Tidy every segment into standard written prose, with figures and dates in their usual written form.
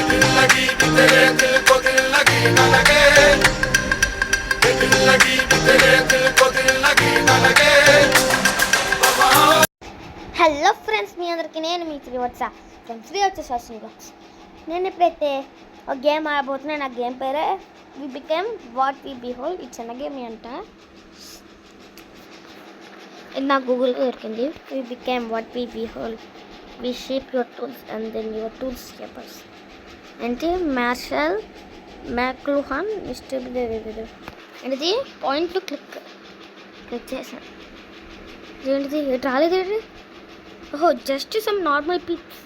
दिल लगी कि तेरे दिल को दिल लगी न लगे दिल लगी कि तेरे दिल को दिल लगी न लगे హలో ఫ్రెండ్స్, మీ అందరికీ నేను మీ త్రీ వచ్చా ఫ్రెండ్స్ త్రీ వచ్చే సోషల్ బ్లాగ్స్. నేను ఇప్పుడైతే ఒక గేమ్ ఆడబోతున్నాను. ఆ గేమ్ పేరే we became what we behold. ఇది చిన్న గేమ్ అంట. ఇది నా గూగుల్లో దొరికింది. We became what we behold. We shape your tools and then your tools shapers అంటే మార్షల్ మ్యాక్లూహాన్ మిస్టర్ ఏంటిది పాయింట్లు క్లిక్ చేశాను. ఏంటిది రాలేదేంటి? ఓహో, జస్ట్ సమ్ నార్మల్ పీప్స్.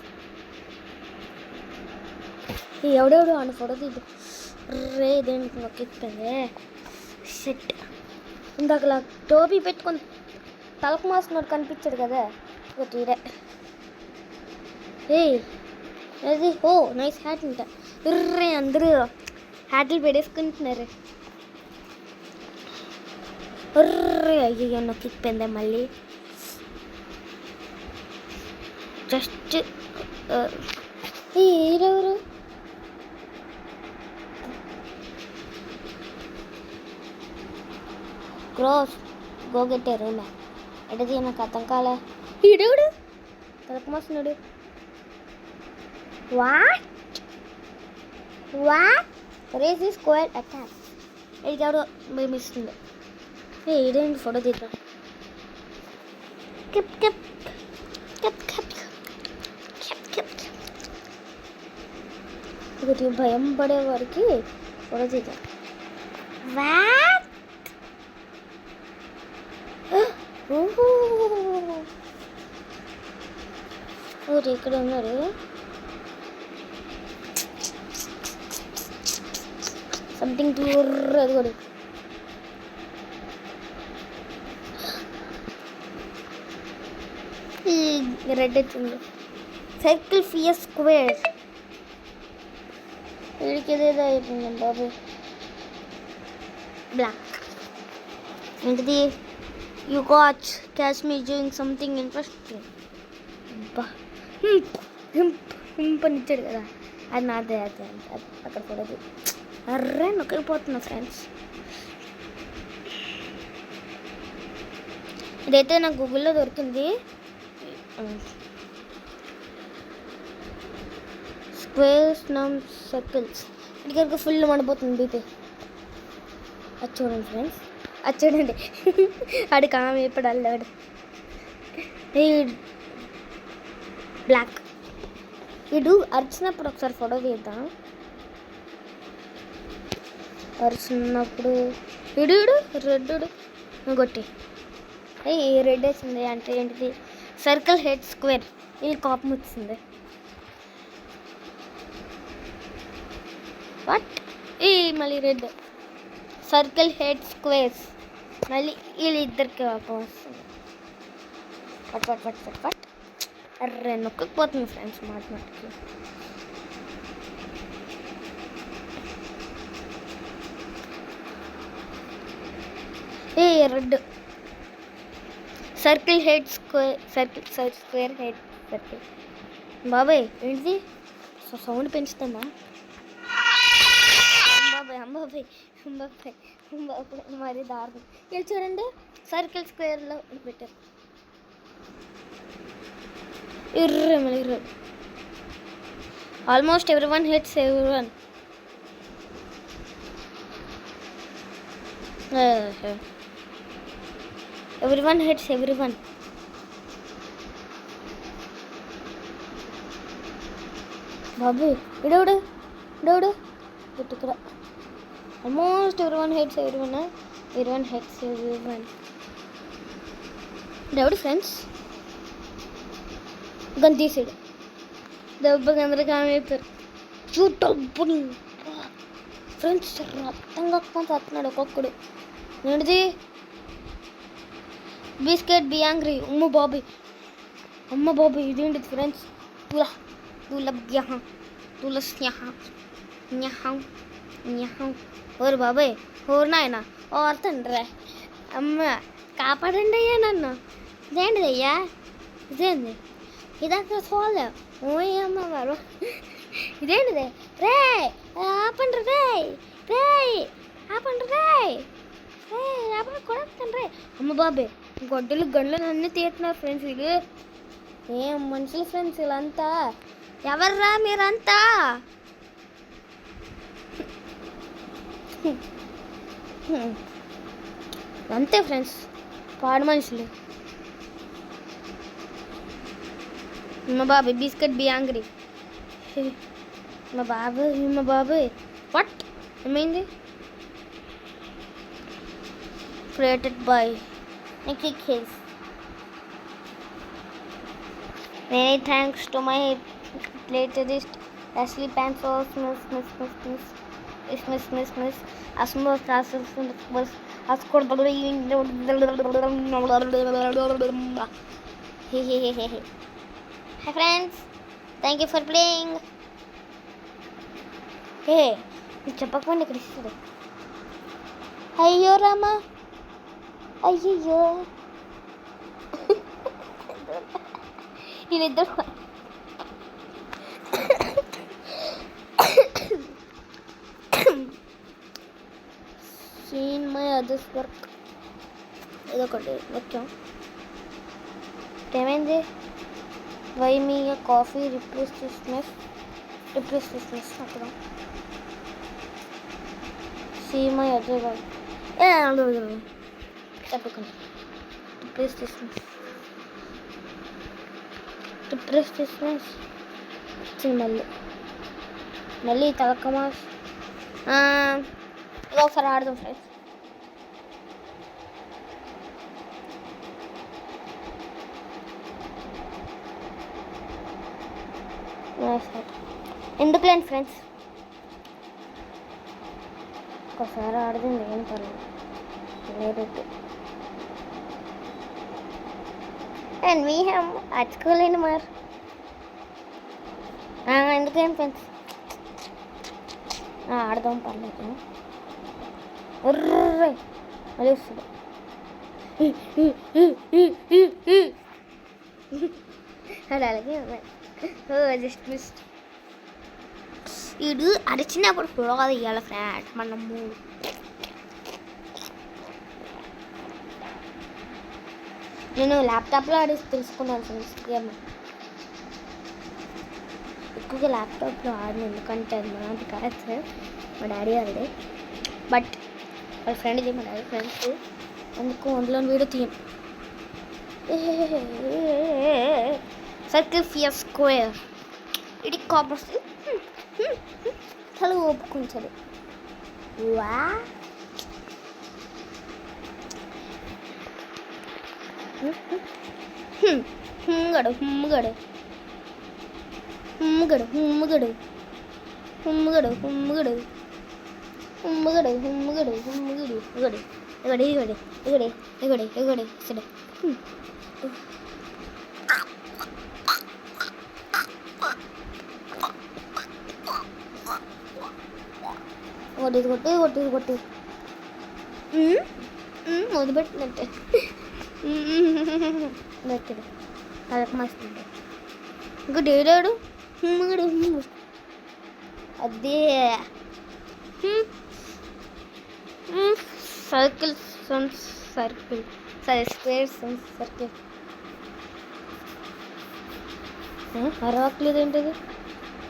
ఎవడెవడు అని ఫోటో తీద్దు రే. దేనికి నొక్కిపోయింది షెట్. ఇందాక టోపీ పెట్టుకొని తలకు మాసుకున్నాడు కనిపించాడు కదా ఒకటిడే. అది ఓ నైస్ హ్యాట్ అంట. రే అందరూ హ్యాట్లు పెట్టేసుకుంటున్నారు. రే అయ్యో నొక్కిపోయిందే మళ్ళీ. జస్ట్ ఈరెవరు? క్రోస్ గోగెట్టారు ఎటది నాకు అర్థం కాలే. ఈడెవడు తలకమోస్తున్నాడు? వాట్ రేస్ ఈ స్క్వేర్ అటాక్. ఎడికాడు మేమిస్తుంది. ఈడేంటి ఫోటో తీద్దాం. కెప్ కెప్ కెప్ కెప్ ఒకటి భయం పడే వారికి ఫోటో తీద్దాం. ఒకటి ఇక్కడ ఉన్నాడు. సంథింగ్ టూర్ అది కూడా. రెడ్ వచ్చింది. Circle fear square. వీడికి ఏదేదో అయిపోయింది బాబు. బ్లాక్ ఏంటిది? You catch me doing something interesting. పనిచ్చాడు కదా, అది నాదే. అదే అక్కడ కూడా అర్రే నొక్కిపోతున్నా ఫ్రెండ్స్. ఇదైతే నాకు గూగుల్లో దొరికింది. స్క్వేర్స్ నమ్ సర్కిల్స్. ఇక్కడికి ఫుల్ మండిపోతుంది బీపీ. అది చూడండి ఫ్రెండ్స్, అది చూడండి. ఆడు కామె ఇప్పుడు అల్లాడు. బ్లాక్. ఇడు అరిచినప్పుడు ఒకసారి ఫోటో తీద్దాం. అరిచినప్పుడు ఇడు రెడ్ ఇంకొట్టి రెడ్ వేసింది అంటే ఏంటిది? Circle head square. ఇది కోపం వచ్చింది. వాట్? మళ్ళీ రెడ్ సర్కిల్ హెడ్ స్క్వేర్స్. మళ్ళీ వీళ్ళిద్దరికి కోపం వస్తుంది. పట్ అర్రే నొక్కకపోతుంది ఫ్రెండ్స్ మాటికి. Red circle head square. Square head circle. బాబాయ్ ఏంటిది? సౌండ్ పెంచుతుందా? అంబాబాయ్ మరి దారుణం. ఇది చూడండి, సర్కిల్ స్క్వేర్లో పెట్టారు. మళ్ళీ almost everyone hates everyone. Everyone hates everyone. బాబు ఇడవుడు ఇక్కడ almost everyone hates everyone. Everyone hates everyone. డౌడు ఫ్రెండ్స్ గన్ తీసాడు. దెబ్బకి అందరికి ఆమె అయిపోయారు. చూడబ్బుని ఫ్రెండ్స్ రక్తం కక్కుని చస్తున్నాడు ఒక్కొక్కడు. ఏంటిది? Biscuit be angry. అమ్మ బాబీ ఇదేంటిది ఫ్రెండ్స్? ఓరు బాబాయ్, ఓరు నాయన ఓరుతండ్రే. అమ్మ కాపాడండి అయ్యా నన్ను. ఇదేంటిది అయ్యా? ఇదేంది? ఇదంతా చూడలే. ఓయమ్మ వారు ఇదేంటిదే రే ఆపండి రే రే ఆపండి రే రే ఆపండి కొడతాను రే అమ్మ బాబే గొడ్డలు గండ్లను అన్నీ తీస్తున్నారు ఫ్రెండ్స్ వీళ్ళు ఏం మనుషులు ఫ్రెండ్స్ వీళ్ళంతా ఎవర్రా మీరంతా అంతే ఫ్రెండ్స్ పాడు మనుషులు మా బాబాయ్ బిస్కెట్ బి యాంగ్రీ మా బాబాయ్ వాట్ ఏమైంది created by Nicky Case. Many thanks to my playlist Ashley Panso Miss Asmo Classes was Ascor Hi friends, thank you for playing. Hey, చెప్పకుండా ఇక్కడ ఇస్తుంది అయ్యో రామా అయ్యో వీళ్ళిద్దరు సీన్ మై అదర్స్ వర్క్ ఇదొకటి వచ్చాం ఏమైంది వై మీ కాఫీ రిప్లేస్ అక్కడ సీ మై అదర్ వర్క్ చెప్పకండి రిప్లేస్ వచ్చింది మళ్ళీ తలకమా ఒకసారి ఆడదాం ఫ్రెండ్స్ ఎందుకులేండి ఫ్రెండ్స్ ఒకసారి ఆడదాం ఏం పర్లేదు లేదు అండ్ వీ హ్యావ్ అచ్చుకోలేండి మరి ఎందుకేం ఫ్రెండ్స్ ఆడదాం పర్లేదు మళ్ళీ వస్తుంది అలాగే జస్ట్ మిస్ వీడు అరిచినప్పుడు చూడగా ఇవ్వాలి ఫ్రెండ్ మనము నేను ల్యాప్టాప్లో ఆడేసి తెలుసుకున్నాను ఫ్రెండ్స్ గేమ్ ఎక్కువగా ల్యాప్టాప్లో ఆడిన ఎందుకంటే అది మనది కాదు సార్ మా డాడీ ఆడే బట్ వాళ్ళ ఫ్రెండ్ ఇది మా డాడీ ఫ్రెండ్స్ అందుకు అందులో వీడియో తీయం సర్కిల్ ఫియర్ స్క్వేర్ ఇది కాపర్స్ చాలా ఒప్పుకుంటుంది వా హుమ్మగడు హుమ్మగడు హుమ్మగడు హుమ్మగడు హుమ్మగడు హుమ్మగడు హుమ్మగడు హుమ్మగడు హుమ్మగడు ఎగడు ఎగడు ఎగడు ఎగడే ఎగడే ఎగడే సరే కొట్టి కొట్టి కొట్టి కొట్టి మొదలుపెట్టినట్టే పెట్టడు అదొక మస్తు ఇంకా డేడాడు అదే సర్కిల్ సర్కిల్ స్క్వేర్ సర్కిల్ అరవట్లేదు ఏంటది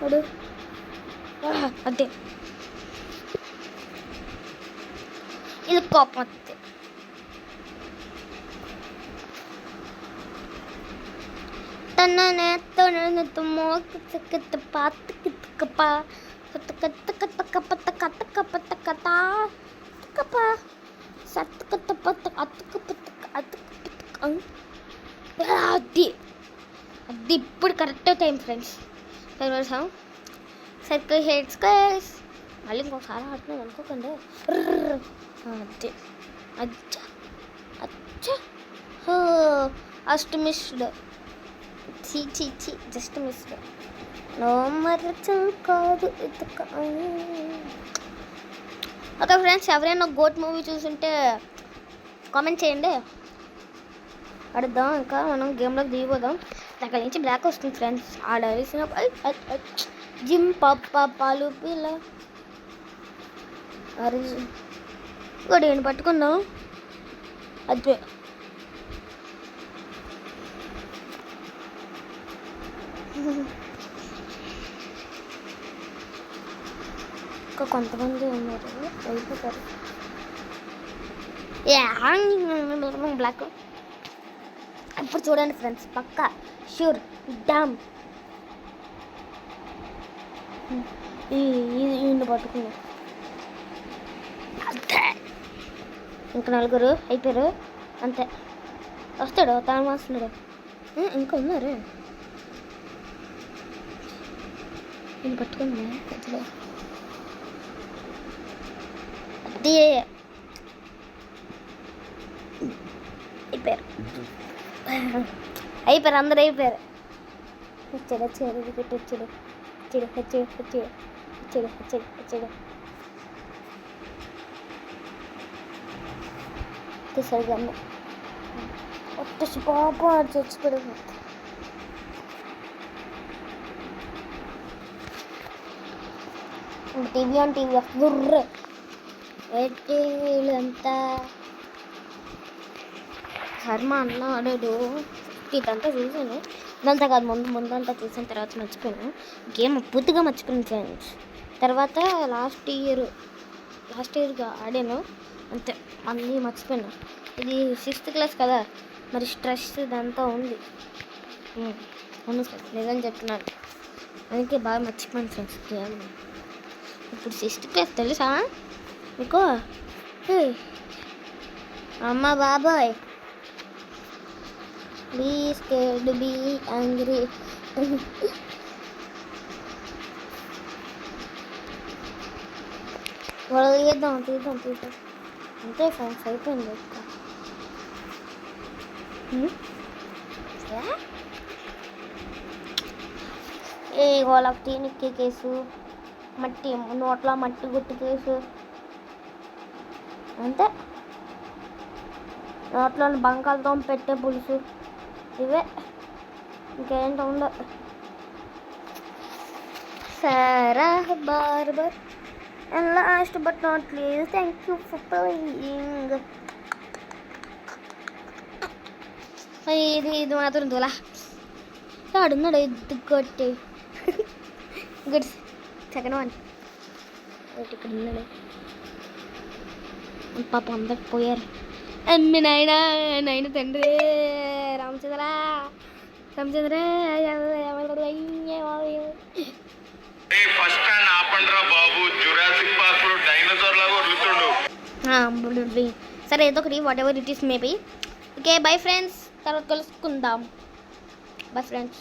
వాడు అదే ఇది కోపం వస్తే అది ఇప్పుడు correct time friends circle head squares మళ్ళీ ఇంకొకసారి ఆడుతున్నాం అనుకోకండి అదే అచ్చా అచ్చా అస్ట్ మిస్డ్ చీ జస్ట్ మిస్డ్ నో మరచు కాదు ఓకే ఫ్రెండ్స్ ఎవరైనా గోట్ మూవీ చూసుంటే కామెంట్ చేయండి అడుద్దాం ఇంకా మనం గేమ్లోకి దిగిపోదాం అక్కడి నుంచి బ్లాక్ వస్తుంది ఫ్రెండ్స్ ఆడేసినప్పుడు జిమ్ పప్ప పాలు పిల్ల ఇంకోటి నేను పట్టుకున్నాం అదే ఇంకా కొంతమంది ఉన్నారు అయిపోతారు బ్లాక్. ఇప్పుడు చూడండి ఫ్రెండ్స్, పక్కా షూర్ డామ్ ఈయన పట్టుకున్నాం. అంతే, ఇంకా నలుగురు అయిపోయారు అంతే. వస్తాడు తాను వస్తున్నాడు. ఇంకా ఉన్నారు. నేను పట్టుకున్నా అదే అయిపోయారు అయిపోయారు అందరూ అయిపోయారు. వచ్చాడు వచ్చాడు వికెట్ వచ్చాడు వచ్చాడు వచ్చాడు వచ్చాడు వచ్చాడు వచ్చాడు వచ్చాడు సరిగా వచ్చేసి పాప చచ్చిపోయాడు. టీవీ ఆన్ టీవీ గుర్ర అంతా శర్మ అన్నాడు. ఇదంతా చూసాను, ఇదంతా కాదు ముందంతా చూసిన తర్వాత మర్చిపోయాను. గేమ్ పూర్తిగా మర్చిపోయాను ఫ్రెండ్స్. తర్వాత లాస్ట్ ఇయర్గా ఆడాను అంతే, అన్నీ మర్చిపోయాను. ఇది 6th క్లాస్ కదా, మరి స్ట్రెస్ ఇదంతా ఉంది. అవును సార్, నిజం చెప్తున్నాను, అందుకే బాగా మర్చిపోయాను ఫ్రెండ్స్ గేమ్. ఇప్పుడు 6th క్లాస్ తెలుసా మీకు? అమ్మ బాబాయ్, be scared, be angry. వాళ్ళు తీద్దాం అంతే ఫ్రెండ్స్, అయిపోయింది. వాళ్ళకి తీనిక్కే కేసు, మట్టి నోట్ల మట్టి గుట్టి కేసు అంతే. నోట్లో బంగాళతో పెట్టే పులుసు, ఇవే, ఇంకేంటి ఉండవు. Sarah Barber and last but not least, thank you for playing. ఇది మాత్రం దూలా ఆడున్నాడు ఇది కొట్టి గుడ్ సెకండ్ వన్ ఇక్కడ ఉన్నాడు. పాప అందరికి పోయారు. అమ్మి నాయన తండ్రి రామచంద్ర ఫస్ట్ హ్యాండ్ ఆపండ్రా బాబు, జురాసిక్ పార్క్ లో డైనోసార్ లాగా వదులుతుండు. సరే ఏదో ఒకటి, what ever it is maybe. Okay bye friends, తర్వాత కలుసుకుందాం. Bye friends.